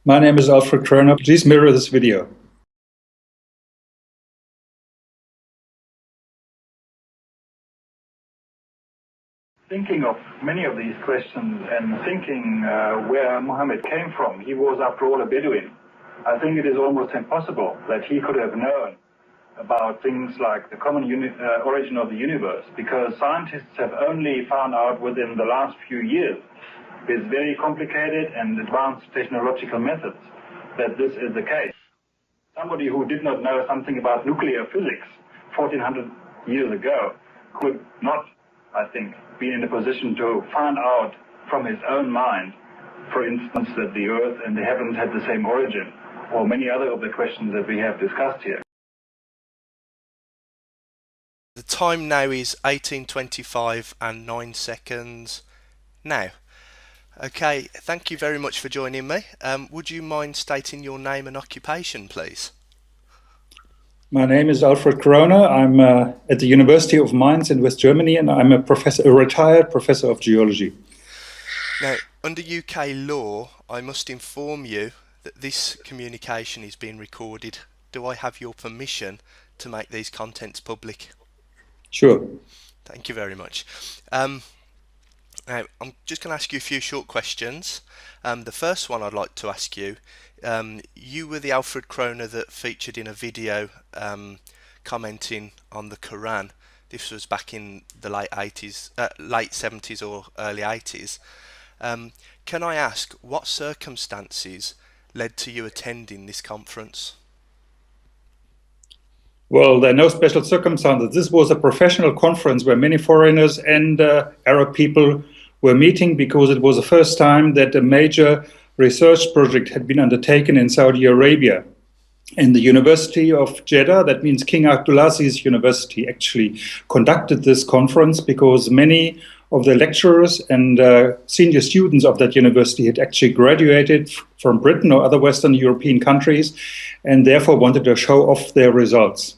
My name is Alfred Kröner. Please mirror this video. Thinking of many of these questions and thinking where Muhammad came from, he was after all a Bedouin. I think it is almost impossible that he could have known about things like the common origin of the universe, because scientists have only found out within the last few years, with very complicated and advanced technological methods, that this is the case. Somebody who did not know something about nuclear physics 1400 years ago could not, I think, be in a position to find out from his own mind, for instance, that the earth and the heavens had the same origin, or many other of the questions that we have discussed here. The time now is 18:25 and 9 seconds now. Okay, thank you very much for joining me. Would you mind stating your name and occupation, please? My name is Alfred Kroner. I'm at the University of Mainz in West Germany, and I'm a retired professor of geology. Now, under UK law, I must inform you that this communication is being recorded. Do I have your permission to make these contents public? Sure. Thank you very much. Now, I'm just going to ask you a few short questions. The first one I'd like to ask you, you were the Alfred Kroner that featured in a video commenting on the Quran. This was back in the late 70s or early 80s. Can I ask, what circumstances led to you attending this conference? Well, there are no special circumstances. This was a professional conference where many foreigners and Arab people were meeting, because it was the first time that a major research project had been undertaken in Saudi Arabia. And the University of Jeddah, that means King Abdulaziz's university, actually conducted this conference because many of the lecturers and senior students of that university had actually graduated from Britain or other Western European countries, and therefore wanted to show off their results.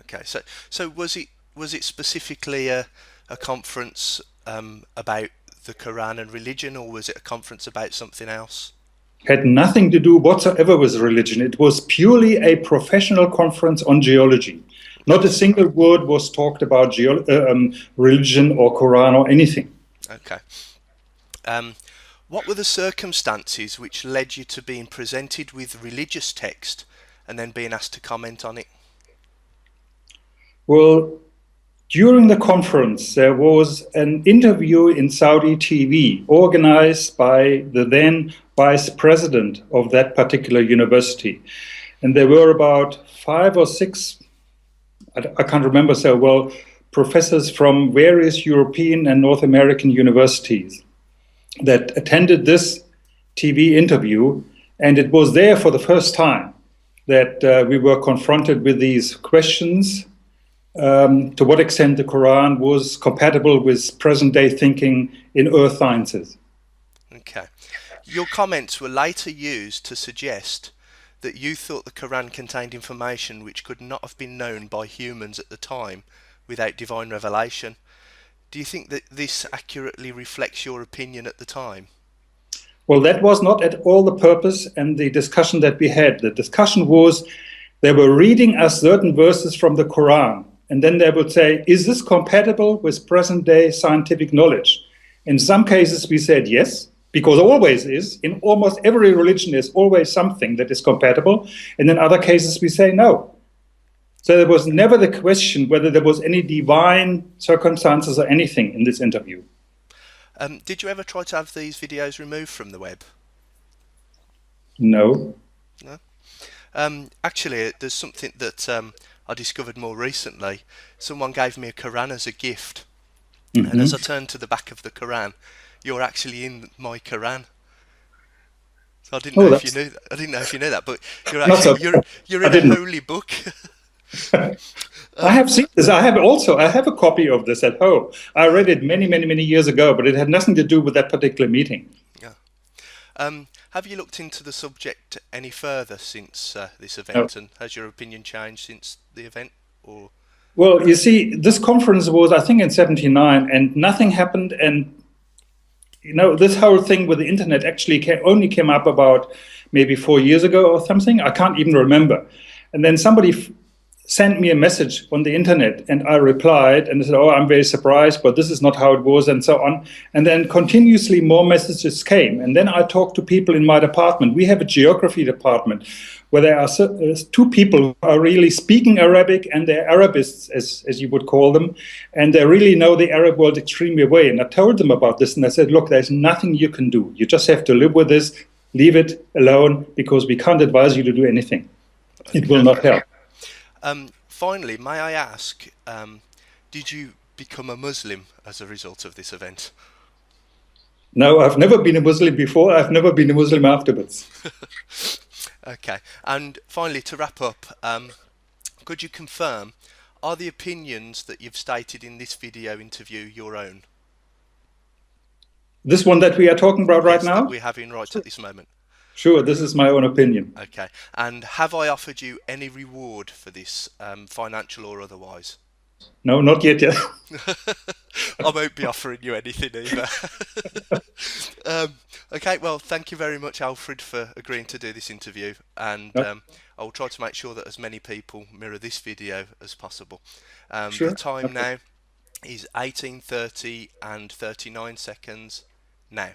Okay, so was it specifically a conference about the Quran and religion, or was it a conference about something else? Had nothing to do whatsoever with religion. It was purely a professional conference on geology. Not a single word was talked about religion or Quran or anything. Okay. What were the circumstances which led you to being presented with religious text and then being asked to comment on it? Well, during the conference, there was an interview in Saudi TV organized by the then vice president of that particular university. And there were about 5 or 6, I can't remember so well, professors from various European and North American universities that attended this TV interview. And it was there for the first time that we were confronted with these questions. To what extent the Quran was compatible with present-day thinking in earth sciences. Okay. Your comments were later used to suggest that you thought the Quran contained information which could not have been known by humans at the time without divine revelation. Do you think that this accurately reflects your opinion at the time? Well, that was not at all the purpose and the discussion that we had. The discussion was, they were reading us certain verses from the Quran, and then they would say, is this compatible with present-day scientific knowledge? In some cases, we said yes, because always is. In almost every religion, there's always something that is compatible. And in other cases, we say no. So there was never the question whether there was any divine circumstances or anything in this interview. Did you ever try to have these videos removed from the web? No. No? Actually, there's something that I discovered more recently. Someone gave me a Quran as a gift, and as I turned to the back of the Quran, you're actually in my Quran. So I didn't know if you knew. I didn't know if you knew that, but you're actually you're in a holy book. I have seen this. I have a copy of this at home. I read it many years ago, but it had nothing to do with that particular meeting. Yeah. Have you looked into the subject any further since this event, and has your opinion changed since the event? Or well, you see, this conference was, I think, in '79, and nothing happened. And this whole thing with the internet actually only came up about maybe 4 years ago or something. I can't even remember. And then somebody sent me a message on the internet, and I replied and said, "Oh, I'm very surprised, but this is not how it was," and so on. And then continuously more messages came. And then I talked to people in my department. We have a geography department where there are two people who are really speaking Arabic, and they're Arabists, as you would call them, and they really know the Arab world extremely well. And I told them about this, and I said, "Look, there's nothing you can do. You just have to live with this, leave it alone, because we can't advise you to do anything. It will not help." Finally, may I ask, did you become a Muslim as a result of this event? No, I've never been a Muslim before. I've never been a Muslim afterwards. Okay. And finally, to wrap up, could you confirm, are the opinions that you've stated in this video interview your own? This one that we are talking about right now? That we're having right at this moment. Sure, this is my own opinion. Okay. And have I offered you any reward for this, financial or otherwise? No, not yet. I won't be offering you anything either. Okay, well, thank you very much, Alfred, for agreeing to do this interview, and I will try to make sure that as many people mirror this video as possible. Sure. The time now is 18:30 and 39 seconds now.